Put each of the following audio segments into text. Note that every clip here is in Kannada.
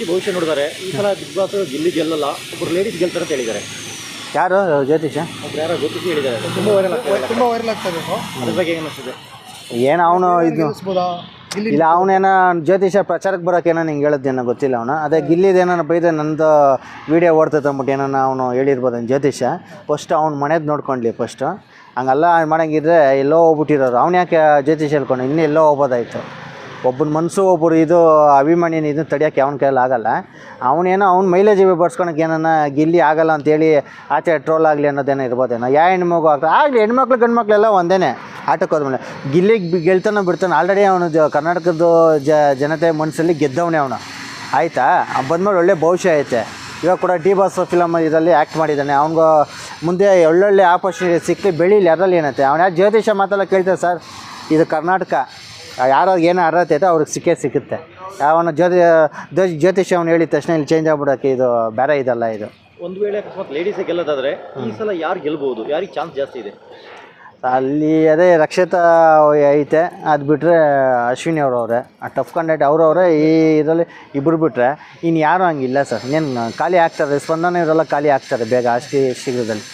ಜ್ಯೋತಿಷಿ ಭವಿಷ್ಯ ನೋಡಿದ್ದಾರೆ. ಈ ಸಲ ಬಿಗ್ ಬಾಸ್ ಗಿಲ್ಲಿ ಗೆಲ್ಲಲ್ಲ, ಒಬ್ಬರು ಲೇಡೀಸ್ ಗೆಲ್ತಾರೆ ಅಂತ ಹೇಳಿದ್ದಾರೆ. ಯಾರು ಜ್ಯೋತಿಷ? ಒಬ್ರು ಯಾರೋ ಜ್ಯೋತಿಷಿ ಹೇಳಿದ್ದಾರೆ, ತುಂಬ ವೈರಲ್ ಆಗ್ತದೆ. ಅದ್ರ ಬಗ್ಗೆ ಏನು ಅನಿಸ್ತದೆ? ಏನು ಅವನು ಇದು ಇಲ್ಲ, ಅವನೇನೋ ಜ್ಯೋತಿಷ ಪ್ರಚಾರಕ್ಕೆ ಬರೋಕ್ಕೇನೋ ನಿಂಗೆ ಹೇಳಿದ್ದೇನೋ ಗೊತ್ತಿಲ್ಲ. ಅವನು ಅದೇ ಗಿಲ್ಲಿದೇನೋ ಬೈದೆ ನಂದು ವೀಡಿಯೋ ಓಡ್ತೈತೆ ಅಂದ್ಬಿಟ್ಟು ಏನೋ ಅವನು ಹೇಳಿರ್ಬೋದು ಜ್ಯೋತಿಷ. ಫಸ್ಟ್ ಅವ್ನು ಮನೆಯದು ನೋಡ್ಕೊಂಡ್ಲಿ ಫಸ್ಟು. ಹಂಗೆಲ್ಲ ಮಾಡೋಂಗಿದ್ರೆ ಎಲ್ಲೋ ಹೋಗ್ಬಿಟ್ಟಿರೋರು. ಅವ್ನು ಯಾಕೆ ಜ್ಯೋತಿಷ ಹೇಳ್ಕೊಂಡು ಇನ್ನೂ ಎಲ್ಲೋ ಹೋಗ್ಬೋದಾಯ್ತು. ಒಬ್ಬನ ಮನಸ್ಸು ಒಬ್ಬರು ಇದು ಅಭಿಮಾನಿನ ಇದನ್ನು ತಡಿಯೋಕ್ಕೆ ಅವನ ಕೈಯಲ್ಲಿ ಆಗಲ್ಲ. ಅವನೇನೋ ಅವ್ನು ಮೈಲೇಜ್ ಬರ್ಸ್ಕೊಳಕ್ಕೆ ಏನನ್ನ ಗಿಲ್ಲಿ ಆಗಲ್ಲ ಅಂತೇಳಿ ಆಚೆ ಟ್ರೋಲ್ ಆಗಲಿ ಅನ್ನೋದೇನೋ ಇರ್ಬೋದೇನೋ. ಯಾವ ಹೆಣ್ಮಗು ಆಗ್ತದೆ ಆಗಲಿ, ಹೆಣ್ಮಕ್ಳು ಗಂಡು ಮಕ್ಕಳೆಲ್ಲ ಒಂದೇ ಆಟಕ್ಕೆ ಹೋದ್ಮೇಲೆ. ಗಿಲ್ಲಿಗೆ ಗೆಲ್ತಾನೋ ಬಿಡ್ತಾನೆ, ಆಲ್ರೆಡಿ ಅವನು ಕರ್ನಾಟಕದ ಜನತೆ ಮನಸ್ಸಲ್ಲಿ ಗೆದ್ದವನೇ ಅವನು. ಆಯಿತಾ, ಬಂದ್ಮೇಲೆ ಒಳ್ಳೆ ಭವಿಷ್ಯ ಐತೆ. ಇವಾಗ ಕೂಡ ಡಿ ಬಾಸ್ ಫಿಲಮ್ ಇದರಲ್ಲಿ ಆ್ಯಕ್ಟ್ ಮಾಡಿದ್ದಾನೆ. ಅವ್ನಿಗೆ ಮುಂದೆ ಒಳ್ಳೊಳ್ಳೆ ಆಪರ್ಚುನಿಟಿ ಸಿಕ್ಕಲಿ, ಬೆಳೀಲಿ. ಅದರಲ್ಲಿ ಏನೈತೆ, ಅವ್ನು ಯಾರು ಜ್ಯೋತಿಷ ಮಾತೆಲ್ಲ ಕೇಳ್ತಾರೆ ಸರ್. ಇದು ಕರ್ನಾಟಕ, ಯಾರೋ ಏನೋ ಅರ್ಹತೆ ಐತೆ ಅವ್ರಿಗೆ ಸಿಗುತ್ತೆ. ಅವನು ಜ್ಯೋತಿಷ ಅವ್ನು ಹೇಳಿದ ತಕ್ಷಣ ಇಲ್ಲಿ ಚೇಂಜ್ ಆಗ್ಬಿಡೋಕ್ಕೆ ಇದು ಬೇರೆ ಇದಲ್ಲ. ಇದು ಒಂದು ವೇಳೆ ಅಕಸ್ಮಾತ್ ಲೇಡೀಸೇ ಗೆಲ್ಲೋದಾದರೆ ಈ ಸಲ ಯಾರು ಗೆಲ್ಬೋದು, ಯಾರಿಗೆ ಚಾನ್ಸ್ ಜಾಸ್ತಿ ಇದೆ? ಅಲ್ಲಿ ಅದೇ ರಕ್ಷಿತಾ ಐತೆ, ಅದು ಬಿಟ್ಟರೆ ಅಶ್ವಿನಿ ಅವರವ್ರೆ ಟಫ್ ಕಂಡಕ್ಟ್ ಅವರವ್ರೆ. ಈ ಇದರಲ್ಲಿ ಇಬ್ಬರು ಬಿಟ್ಟರೆ ಇನ್ನು ಯಾರೂ ಹಂಗಿಲ್ಲ ಸರ್. ಇನ್ನೇನು ಖಾಲಿ ಆಗ್ತಾರೆ, ಸ್ಪಂದನ ಇವರೆಲ್ಲ ಖಾಲಿ ಆಗ್ತಾರೆ ಬೇಗ ಅಷ್ಟು ಶೀಘ್ರದಲ್ಲಿ.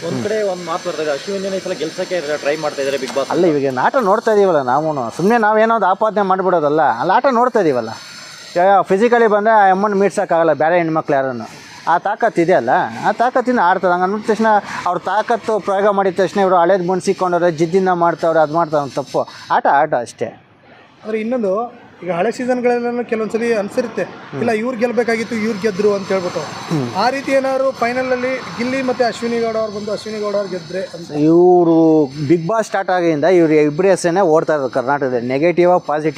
ಒಂದು ಕಡೆ ಒಂದು ಮಾತು ಬರ್ತಾ ಇದೆ, ಅಶ್ವಿನಿನ ಈ ಸಲ ಗೆಲ್ಸೋಕ್ಕೆ ಟ್ರೈ ಮಾಡ್ತಾ ಇದ್ದಾರೆ ಬಿಗ್ ಬಾಸ್. ಅಲ್ಲ, ಇವಾಗ ಆಟ ನೋಡ್ತಾ ಇದೀವಲ್ಲ ನಾವು. ಸುಮ್ಮನೆ ನಾವೇನೋ ಒಂದು ಆಪಾದನೆ ಮಾಡಿಬಿಡೋದಲ್ಲ, ಅಲ್ಲಿ ಆಟ ನೋಡ್ತಾ ಇದೀವಲ್ಲ. ಫಿಸಿಕಲಿ ಬಂದರೆ ಆ ಅಮ್ಮನ ಮೀಡ್ಸೋಕ್ಕಾಗಲ್ಲ ಬೇರೆ ಹೆಣ್ಮಕ್ಳು ಯಾರನ್ನು. ಆ ತಾಕತ್ತು ಇದೆಯಲ್ಲ, ಆ ತಾಕತ್ತಿಂದ ಆಡ್ತಾರೆ. ಹಂಗೆ ಅಂದ ತಕ್ಷಣ ಅವ್ರ ತಾಕತ್ತು ಪ್ರಯೋಗ ಮಾಡಿದ ತಕ್ಷಣ ಇವರು ಹಳೇದು ಮುನ್ಸಿಕೊಂಡವ್ರೆ, ಜಿದ್ದಿಂದ ಮಾಡ್ತಾವ್ರೆ, ಅದು ಮಾಡ್ತಾವ್ರೆ, ತಪ್ಪು. ಆಟ ಅಷ್ಟೇ. ಆದರೆ ಇನ್ನೊಂದು, ಈಗ ಹಳೆ ಸೀಸನ್ಗಳೆಲ್ಲ ಕೆಲವೊಂದ್ಸಲಿ ಅನಿಸಿರುತ್ತೆ, ಇಲ್ಲ ಇವ್ರು ಗೆಲ್ಲಬೇಕಾಗಿತ್ತು ಇವ್ರು ಗೆದ್ರು ಅಂತ ಹೇಳ್ಬಿಟ್ಟು. ಆ ರೀತಿ ಏನಾದ್ರು ಫೈನಲಲ್ಲಿ ಗಿಲ್ಲಿ ಮತ್ತು ಅಶ್ವಿನಿ ಗೌಡ ಅವ್ರು ಬಂದು ಅಶ್ವಿನಿ ಗೌಡ ಅವ್ರು ಗೆದ್ದರೆ ಅಂತ. ಇವರು ಬಿಗ್ ಬಾಸ್ ಸ್ಟಾರ್ಟ್ ಆಗಿಂದ ಇವ್ರು ಇಬ್ಬರು ಹೆಸರನ್ನೇ ಓಡ್ತಾ ಇರೋದು ಕರ್ನಾಟಕದಲ್ಲಿ, ನೆಗೆಟಿವ್ ಪಾಸಿಟಿವ್.